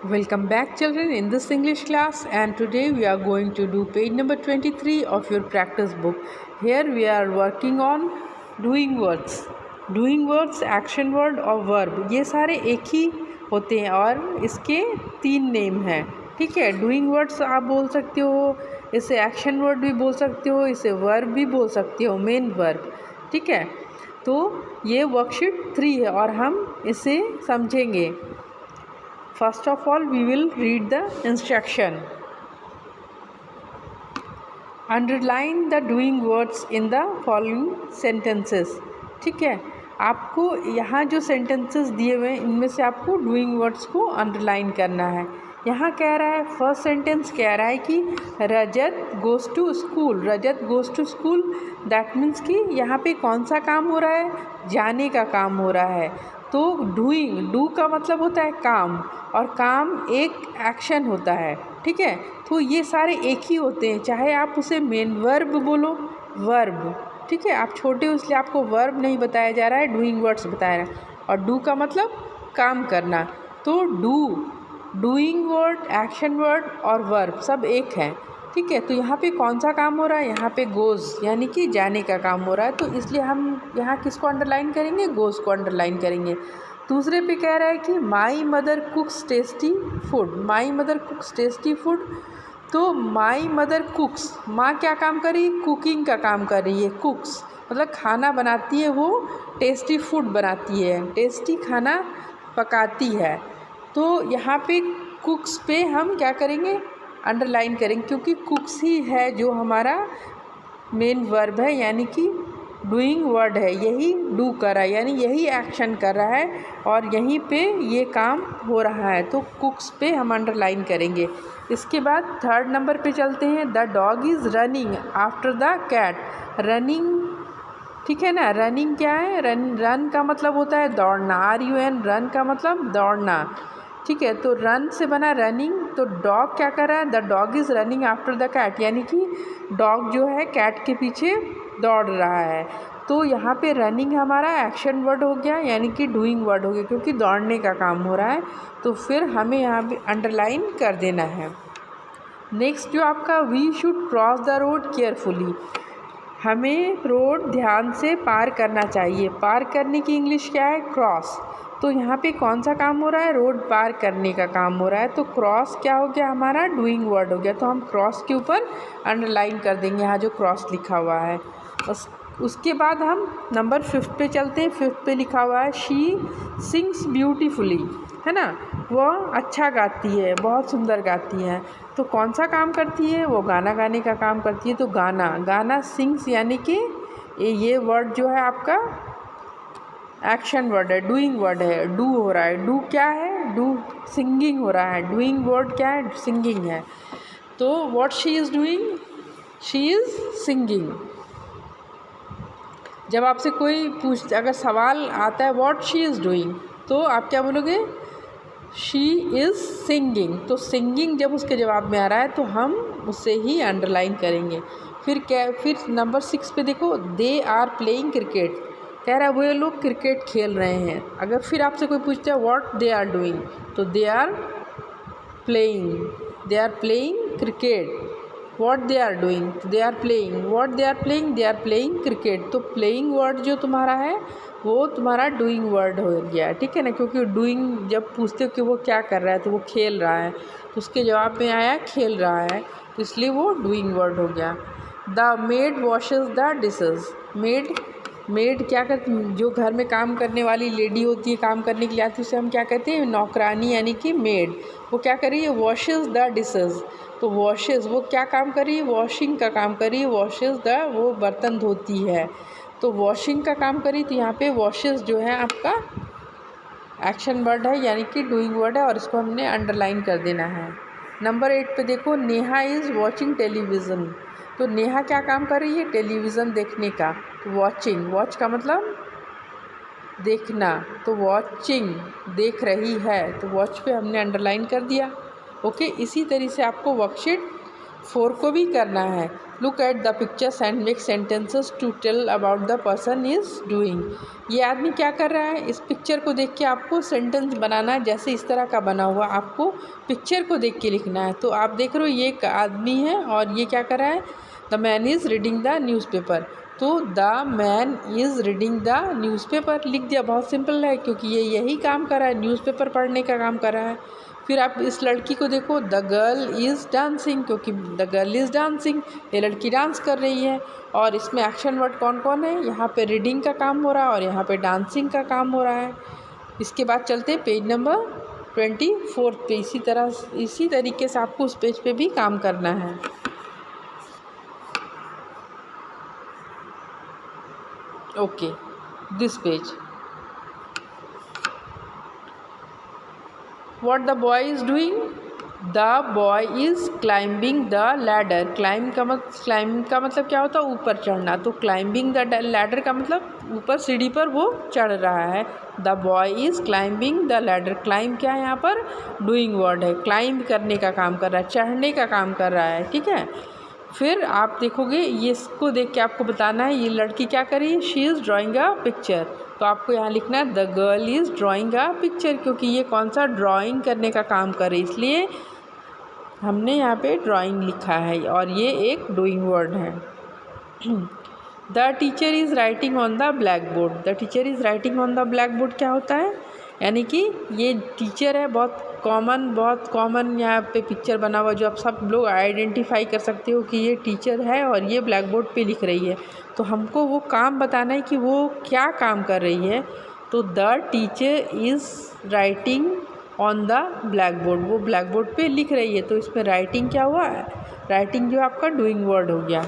Welcome back children in this English class, and today we are going to do page number 23 of your practice book. Here we are working on doing words. Doing words, action word और verb, ये सारे एक ही होते हैं और इसके 3 name हैं. ठीक है. डूइंग वर्ड्स आप बोल सकते हो, इसे एक्शन वर्ड भी बोल सकते हो, इसे वर्ब भी बोल सकते हो, मेन वर्ब. ठीक है. तो ये वर्कशीट 3 है और हम इसे समझेंगे. First of all, we will read the instruction. Underline the doing words in the following sentences. ठीक है. आपको यहाँ जो सेंटेंसेस दिए हुए हैं इनमें से आपको डूइंग वर्ड्स को अंडरलाइन करना है. यहाँ कह रहा है, फर्स्ट सेंटेंस कह रहा है कि Rajat goes to school. Rajat goes to school, that means कि यहाँ पे कौन सा काम हो रहा है? जाने का काम हो रहा है. तो डूइंग, डू का मतलब होता है काम, और काम एक एक्शन होता है. ठीक है. तो ये सारे एक ही होते हैं, चाहे आप उसे मेन वर्ब बोलो, वर्ब. ठीक है. आप छोटे हो इसलिए आपको वर्ब नहीं बताया जा रहा है, डूइंग वर्ड्स बताया रहा है. और डू का मतलब काम करना. तो do, doing word, action word और वर्ब सब एक है. ठीक है. तो यहाँ पे कौन सा काम हो रहा है? यहाँ पे गोज़ यानी कि जाने का काम हो रहा है, तो इसलिए हम यहाँ किसको अंडरलाइन करेंगे? गोज़ को अंडरलाइन करेंगे. दूसरे पे कह रहा है कि my mother कुक्स tasty food. My mother कुक्स tasty food. तो माई मदर कुक्स, माँ क्या काम कर रही है? कुकिंग का काम कर रही है. कुक्स मतलब खाना बनाती है, वो टेस्टी फूड बनाती है, टेस्टी खाना पकाती है. तो यहाँ पे कुक्स पे हम क्या करेंगे? अंडरलाइन करेंगे, क्योंकि कुक्स ही है जो हमारा मेन वर्ब है, यानी कि डूइंग वर्ड है. यही डू कर रहा है, यानी यही एक्शन कर रहा है और यहीं पे ये काम हो रहा है. तो कुक्स पे हम अंडरलाइन करेंगे. इसके बाद थर्ड नंबर पे चलते हैं. The dog is running after the cat. Running, ठीक है ना. रनिंग क्या है? रन का मतलब होता है दौड़ना. RUN, रन का मतलब दौड़ना. ठीक है. तो रन से बना रनिंग. तो डॉग क्या कर रहा है? The dog is running after the cat, यानी कि डॉग जो है कैट के पीछे दौड़ रहा है. तो यहाँ पे रनिंग हमारा एक्शन वर्ड हो गया, यानी कि डूइंग वर्ड हो गया, क्योंकि दौड़ने का काम हो रहा है. तो फिर हमें यहाँ पे अंडरलाइन कर देना है. नेक्स्ट जो आपका, we should cross the road carefully. हमें रोड ध्यान से पार करना चाहिए. पार करने की इंग्लिश क्या है? क्रॉस. तो यहाँ पे कौन सा काम हो रहा है? रोड पार करने का काम हो रहा है. तो क्रॉस क्या हो गया? हमारा डूइंग वर्ड हो गया. तो हम क्रॉस के ऊपर अंडरलाइन कर देंगे, यहाँ जो क्रॉस लिखा हुआ है. उसके बाद हम नंबर 5 पे चलते हैं. 5 पे लिखा हुआ है, शी सिंग्स ब्यूटीफुली, है ना. वह अच्छा गाती है, बहुत सुंदर गाती है. तो कौन सा काम करती है? वो गाना गाने का काम करती है. तो गाना, गाना सिंग्स यानी कि ये वर्ड जो है आपका एक्शन वर्ड है, डूइंग वर्ड है. डू हो रहा है. डू क्या है? डू सिंगिंग हो रहा है. डूइंग वर्ड क्या है? सिंगिंग है. तो what she is doing? She is singing. जब आपसे कोई अगर सवाल आता है व्हाट शी इज़ डूइंग, तो आप क्या बोलोगे? She is singing. तो सिंगिंग जब उसके जवाब में आ रहा है तो हम उससे ही अंडरलाइन करेंगे. फिर नंबर 6 पे देखो, दे आर प्लेइंग क्रिकेट. कह रहा है वो लोग क्रिकेट खेल रहे हैं. अगर फिर आपसे कोई पूछता है व्हाट दे आर डूइंग, तो they are playing cricket. What they are doing, they are playing. What they are playing cricket. तो प्लेइंग वर्ड जो तुम्हारा है वो तुम्हारा डूइंग वर्ड हो गया. ठीक है ना, क्योंकि डूइंग जब पूछते हो कि वो क्या कर रहा है, तो वो खेल रहा है, तो उसके जवाब में आया खेल रहा है, तो इसलिए वो डूइंग वर्ड हो गया. The made washes the dishes. Made क्या करती? जो घर में काम करने वाली लेडी होती है, काम करने के लिए आती है, उसे हम क्या कहते हैं? नौकरानी, यानी कि मेड. वो क्या कर रही है? Washes the dishes. तो वॉशेस, वो क्या काम कर रही है? वॉशिंग का काम कर रही है. वॉशेस द, वो बर्तन धोती है, तो वॉशिंग का काम करी. तो यहाँ पे वॉशेस जो है आपका एक्शन वर्ड है, यानी कि डूइंग वर्ड है, और इसको हमने अंडरलाइन कर देना है. नंबर 8 पे देखो, नेहा इज़ वॉचिंग टेलीविज़न. तो नेहा क्या काम कर रही है? टेलीविज़न देखने का. तो वॉचिंग, वॉच का मतलब देखना, तो वॉचिंग देख रही है, तो वॉच पे हमने अंडरलाइन कर दिया. ओके. इसी तरह से आपको वर्कशीट 4 को भी करना है। Look at the pictures and make sentences to tell about the person is doing. ये आदमी क्या कर रहा है, इस पिक्चर को देख के आपको सेंटेंस बनाना है। जैसे इस तरह का बना हुआ आपको पिक्चर को देख के लिखना है। तो आप देख रहे हो ये एक आदमी है और ये क्या कर रहा है, the man is reading the newspaper. तो the man is reading the newspaper लिख दिया, बहुत सिंपल है, क्योंकि ये यही काम कर रहा है, न्यूज़पेपर पढ़ने का काम कर रहा है। फिर आप इस लड़की को देखो, द गर्ल इज़ डांसिंग, क्योंकि द गर्ल इज़ डांसिंग, ये लड़की डांस कर रही है। और इसमें एक्शन वर्ड कौन कौन है, यहाँ पे रीडिंग का काम हो रहा है और यहाँ पे डांसिंग का काम हो रहा है। इसके बाद चलते पेज नंबर 24 पे। इसी तरीके से आपको उस पेज पे भी काम करना है। Okay, this page. What the boy is doing? The boy is climbing the ladder. Climb का मतलब क्या होता है, ऊपर चढ़ना। तो क्लाइंबिंग द लैडर का मतलब ऊपर सीढ़ी पर वो चढ़ रहा है। The boy is climbing the ladder. Climb क्या है यहाँ पर, डूइंग वर्ड है, क्लाइंब करने का काम कर रहा है, चढ़ने का काम कर रहा है, ठीक है। फिर आप देखोगे, ये इसको देख के आपको बताना है ये लड़की क्या कर रही है, she is drawing a picture. तो आपको यहाँ लिखना है the girl is drawing a picture, क्योंकि ये कौन सा, ड्राइंग करने का काम कर रही है, इसलिए हमने यहाँ पे ड्राइंग लिखा है और ये एक डूइंग वर्ड है। The teacher is writing on the black board. The teacher is writing on the black board क्या होता है, यानी कि ये टीचर है, बहुत कॉमन यहाँ पे पिक्चर बना हुआ जो आप सब लोग आइडेंटिफाई कर सकते हो कि ये टीचर है और ये ब्लैक बोर्ड पे लिख रही है। तो हमको वो काम बताना है कि वो क्या काम कर रही है। तो the teacher is writing on the black board, वो ब्लैक बोर्ड पे लिख रही है। तो इसमें राइटिंग क्या हुआ, राइटिंग जो आपका डूइंग वर्ड हो गया।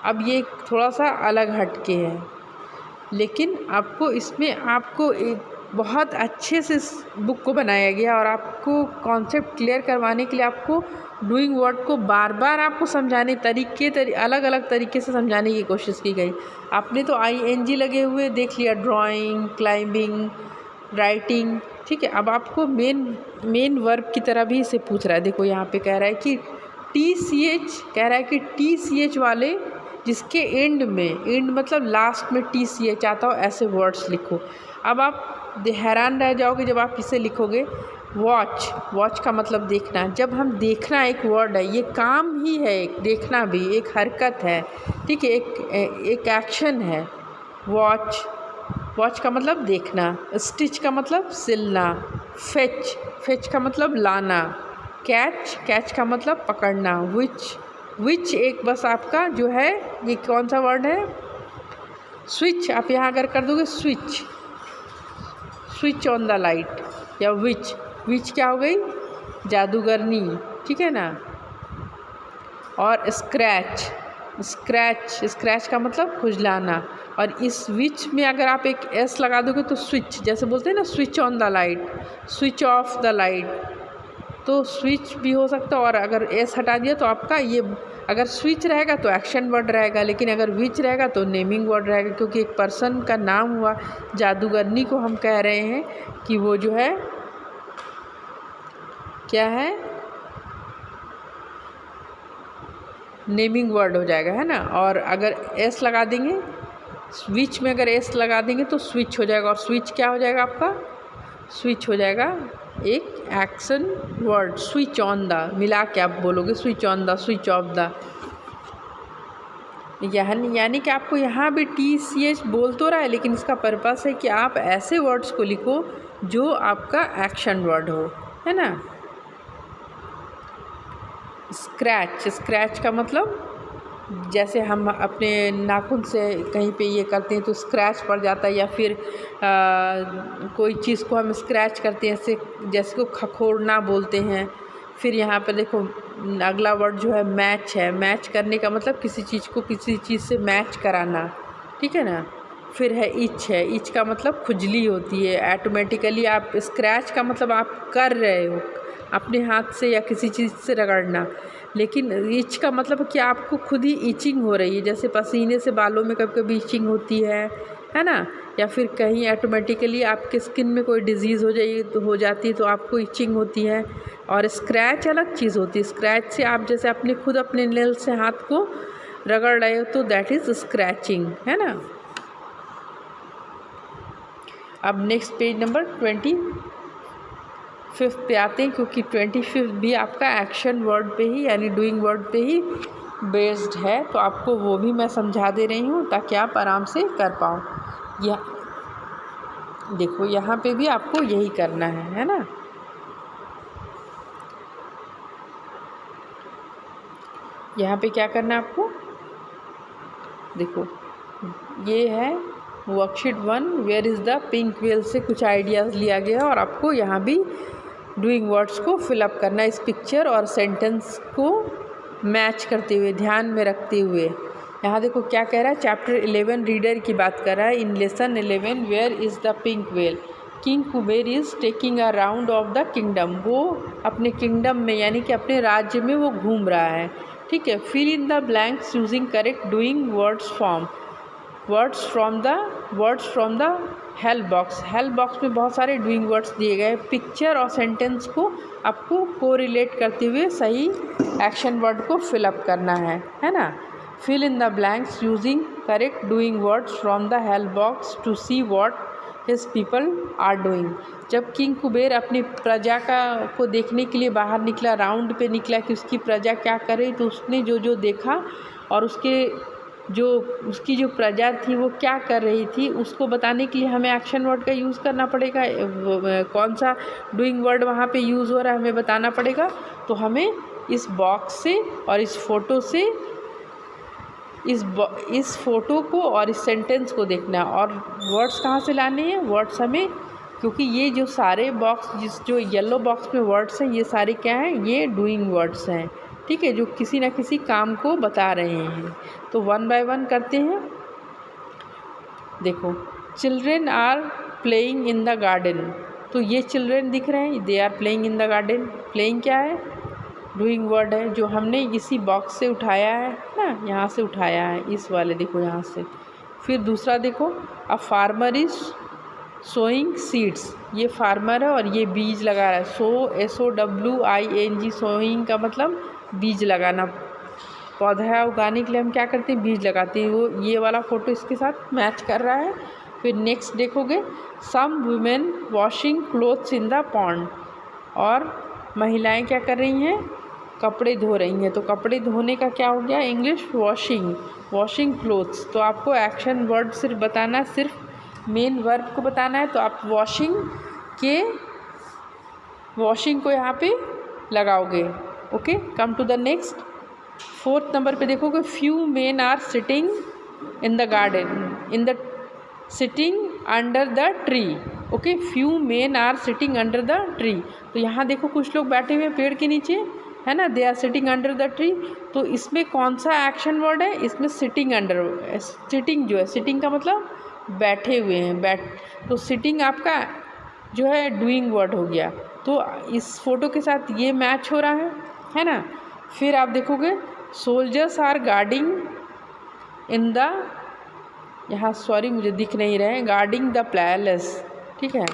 अब ये थोड़ा सा अलग हटके है, लेकिन आपको इसमें आपको एक बहुत अच्छे से इस बुक को बनाया गया और आपको कॉन्सेप्ट क्लियर करवाने के लिए आपको डूइंग वर्ड को बार बार आपको समझाने अलग अलग तरीके से समझाने की कोशिश की गई। आपने तो ING लगे हुए देख लिया, ड्राइंग, क्लाइंबिंग, राइटिंग, ठीक है। अब आपको मेन वर्ब की तरह भी इसे पूछ रहा है। देखो यहाँ पे कह रहा है कि TCH वाले जिसके एंड मतलब लास्ट में TCH आता हो, ऐसे वर्ड्स लिखो। अब आप हैरान रह जाओगे जब आप इसे लिखोगे। वॉच का मतलब देखना। जब हम देखना, एक वर्ड है, ये काम ही है, एक देखना भी एक हरकत है, ठीक है, एक एक्शन है। वॉच का मतलब देखना। स्टिच का मतलब सिलना। फेच का मतलब लाना। कैच का मतलब पकड़ना। विच एक बस आपका जो है, ये कौन सा वर्ड है, स्विच। आप यहाँ अगर कर दोगे स्विच ऑन द लाइट, या विच क्या हो गई, जादूगरनी, ठीक है ना। और स्क्रैच का मतलब खुजलाना। और इस विच में अगर आप एक S लगा दोगे तो स्विच, जैसे बोलते हैं ना, switch on the light, switch off the light, तो स्विच भी हो सकता है। और अगर S हटा दिया तो आपका ये, अगर स्विच रहेगा तो एक्शन वर्ड रहेगा, लेकिन अगर विच रहेगा तो नेमिंग वर्ड रहेगा, क्योंकि एक पर्सन का नाम हुआ। जादूगरनी को हम कह रहे हैं कि वो जो है क्या है, नेमिंग वर्ड हो जाएगा, है ना। और अगर S लगा देंगे, स्विच में अगर S लगा देंगे तो स्विच हो जाएगा। और स्विच क्या हो जाएगा आपका, स्विच हो जाएगा एक action word. Switch on the मिला के आप बोलोगे, switch on the, switch off the. यानी कि आपको यहाँ भी TCH बोल तो रहा है, लेकिन इसका पर्पस है कि आप ऐसे वर्ड्स को लिखो जो आपका एक्शन वर्ड हो, है ना। स्क्रैच का मतलब, जैसे हम अपने नाखून से कहीं पे ये करते हैं तो स्क्रैच पड़ जाता है, या फिर कोई चीज़ को हम स्क्रैच करते हैं, जैसे को खखोरना बोलते हैं। फिर यहाँ पे देखो अगला वर्ड जो है मैच है। मैच करने का मतलब किसी चीज़ को किसी चीज़ से मैच कराना, ठीक है ना। फिर है इच का मतलब खुजली होती है ऑटोमेटिकली। आप स्क्रैच का मतलब आप कर रहे हो अपने हाथ से या किसी चीज़ से रगड़ना, लेकिन इच का मतलब कि आपको खुद ही इचिंग हो रही है, जैसे पसीने से बालों में कभी कभी इचिंग होती है ना। या फिर कहीं ऑटोमेटिकली आपके स्किन में कोई डिजीज़ हो जाती है तो आपको इचिंग होती है। और स्क्रैच अलग चीज़ होती है। स्क्रैच से आप जैसे अपने नेल से हाथ को रगड़ रहे हो तो दैट इज़ स्क्रैचिंग, है ना। अब नेक्स्ट पेज नंबर 25 पे आते हैं, क्योंकि 25 भी आपका एक्शन वर्ड पे ही यानी डूइंग वर्ड पे ही बेस्ड है, तो आपको वो भी मैं समझा दे रही हूँ ताकि आप आराम से कर पाओ। देखो यहाँ पे भी आपको यही करना है ना। यहाँ पे क्या करना है आपको, देखो ये है worksheet 1 where is the pink well से कुछ आइडियाज़ लिया गया है और आपको यहाँ भी डूइंग वर्ड्स को फिलअप करना है इस पिक्चर और सेंटेंस को मैच करते हुए, ध्यान में रखते हुए। यहाँ देखो क्या कह रहा है, चैप्टर 11 रीडर की बात कर रहा है। In lesson 11 where is the pink well, king Kuber is taking a round of the kingdom, वो अपने किंगडम में यानी कि अपने राज्य में वो घूम रहा है। ठीक है, fill in the blanks using correct doing words form, words from the help box. Help box में बहुत सारे डूइंग वर्ड्स दिए गए। पिक्चर और सेंटेंस को आपको कोरिलेट करते हुए सही एक्शन वर्ड को फिलअप करना है ना। Fill in the blanks using correct doing words from the help box to see what his people are doing. जब किंग कुबेर अपनी प्रजा को देखने के लिए बाहर निकला, राउंड पे निकला कि उसकी प्रजा क्या कर रही, तो उसने जो देखा और उसकी जो प्रजा थी वो क्या कर रही थी उसको बताने के लिए हमें एक्शन वर्ड का यूज़ करना पड़ेगा। कौन सा डूइंग वर्ड वहाँ पे यूज़ हो रहा है हमें बताना पड़ेगा। तो हमें इस बॉक्स से और इस फोटो से इस फोटो को और इस सेंटेंस को देखना है। और वर्ड्स कहाँ से लाने हैं, वर्ड्स हमें, क्योंकि ये जो सारे बॉक्स जो येलो बॉक्स में वर्ड्स हैं ये सारे क्या हैं, ये डूइंग वर्ड्स हैं। ठीक है, जो किसी न किसी काम को बता रहे हैं। तो 1 बाय 1 करते हैं। देखो, children are playing in the garden, तो ये चिल्ड्रेन दिख रहे हैं, they are playing in the garden. Playing क्या है, डूइंग वर्ड है जो हमने इसी बॉक्स से उठाया है ना, यहाँ से उठाया है इस वाले, देखो यहाँ से। फिर दूसरा देखो, a farmer is sowing seeds, ये फार्मर है और ये बीज लगा रहा है। SOWING, सोइंग का मतलब बीज लगाना। पौधा उगाने के लिए हम क्या करते हैं, बीज लगाते हैं। वो ये वाला फ़ोटो इसके साथ मैच कर रहा है। फिर नेक्स्ट देखोगे, some women washing clothes in the pond, और महिलाएं क्या कर रही हैं, कपड़े धो रही हैं। तो कपड़े धोने का क्या हो गया इंग्लिश, वॉशिंग क्लोथ्स। तो आपको एक्शन वर्ड सिर्फ बताना, सिर्फ मेन वर्ब को बताना है। तो आप वॉशिंग को यहाँ पे लगाओगे। Okay, come to the next 4th number पे देखोगे, few men are sitting in the garden, sitting under the tree. Okay, few men are sitting under the tree. तो यहाँ देखो कुछ लोग बैठे हुए पेड़ के नीचे, है ना, they are sitting under the tree. तो इसमें कौन सा एक्शन वर्ड है, इसमें सिटिंग अंडर, सिटिंग जो है, सिटिंग का मतलब बैठे हुए हैं, तो सिटिंग आपका जो है डूइंग वर्ड हो गया। तो इस फोटो के साथ ये मैच हो रहा है ना। फिर आप देखोगे, soldiers are guarding in the, यहाँ सॉरी मुझे दिख नहीं रहे, गार्डिंग द पैलेस। ठीक है,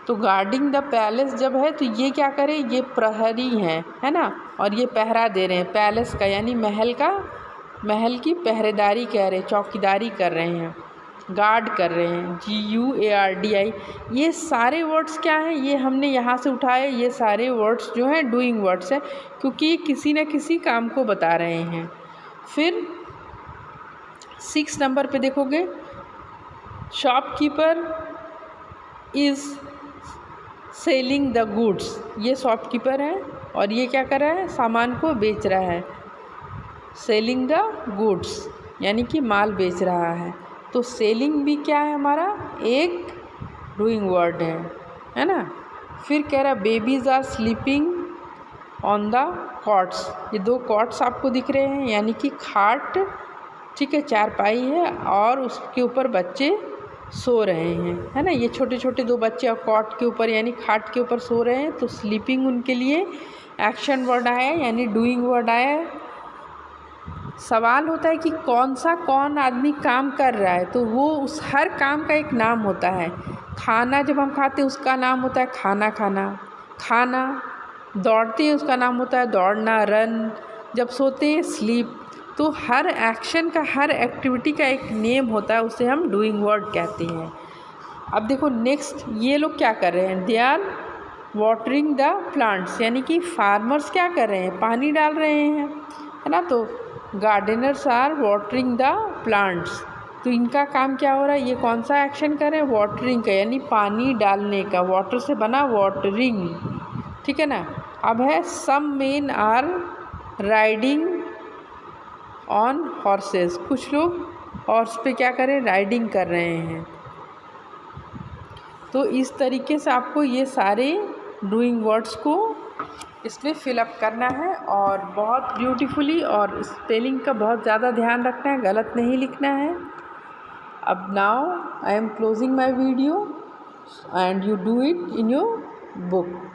तो गार्डिंग द पैलेस जब है तो ये क्या करें, ये प्रहरी हैं, है ना, और ये पहरा दे रहे हैं पैलेस का, यानी महल की पहरेदारी कह रहे हैं, चौकीदारी कर रहे हैं, गार्ड कर रहे हैं, GUARDI। ये सारे वर्ड्स क्या हैं, ये हमने यहाँ से उठाए। ये सारे वर्ड्स जो हैं डूइंग वर्ड्स हैं, क्योंकि ये किसी न किसी काम को बता रहे हैं। फिर 6 नंबर पे देखोगे, shopkeeper is selling the goods, ये शॉपकीपर है और ये क्या कर रहा है, सामान को बेच रहा है। सेलिंग द गुड्स यानी कि माल बेच रहा है। तो सेलिंग भी क्या है हमारा, एक डूइंग वर्ड है ना। फिर कह रहा है, babies are sleeping on the cots, ये 2 कॉट्स आपको दिख रहे हैं, यानी कि खाट, ठीक है, चारपाई है और उसके ऊपर बच्चे सो रहे हैं, है ना। ये छोटे छोटे 2 बच्चे और कॉट के ऊपर यानी खाट के ऊपर सो रहे हैं। तो स्लीपिंग उनके लिए एक्शन वर्ड आया, यानी डूइंग वर्ड आया। सवाल होता है कि कौन आदमी काम कर रहा है, तो वो उस हर काम का एक नाम होता है। खाना जब हम खाते हैं उसका नाम होता है खाना खाना। खाना, दौड़ते हैं उसका नाम होता है दौड़ना, रन। जब सोते हैं स्लीप। तो हर एक्शन का, हर एक्टिविटी का एक नेम होता है, उसे हम डूइंग वर्ड कहते हैं। अब देखो नेक्स्ट, ये लोग क्या कर रहे हैं, they are watering the plants, यानी कि फार्मर्स क्या कर रहे हैं, पानी डाल रहे हैं, है ना। तो gardeners are watering the plants, तो इनका काम क्या हो रहा है, ये कौन सा एक्शन कर रहे हैं, वाटरिंग का, यानी पानी डालने का, वाटर से बना वाटरिंग, ठीक है ना। अब है some men are riding on horses, कुछ लोग हॉर्स पे क्या करें, राइडिंग कर रहे हैं। तो इस तरीके से आपको ये सारे डूइंग वर्ड्स को इसमें फिलअप करना है, और बहुत ब्यूटीफुली, और स्पेलिंग का बहुत ज़्यादा ध्यान रखना है, गलत नहीं लिखना है। अब now I am closing my video and you do it in your book.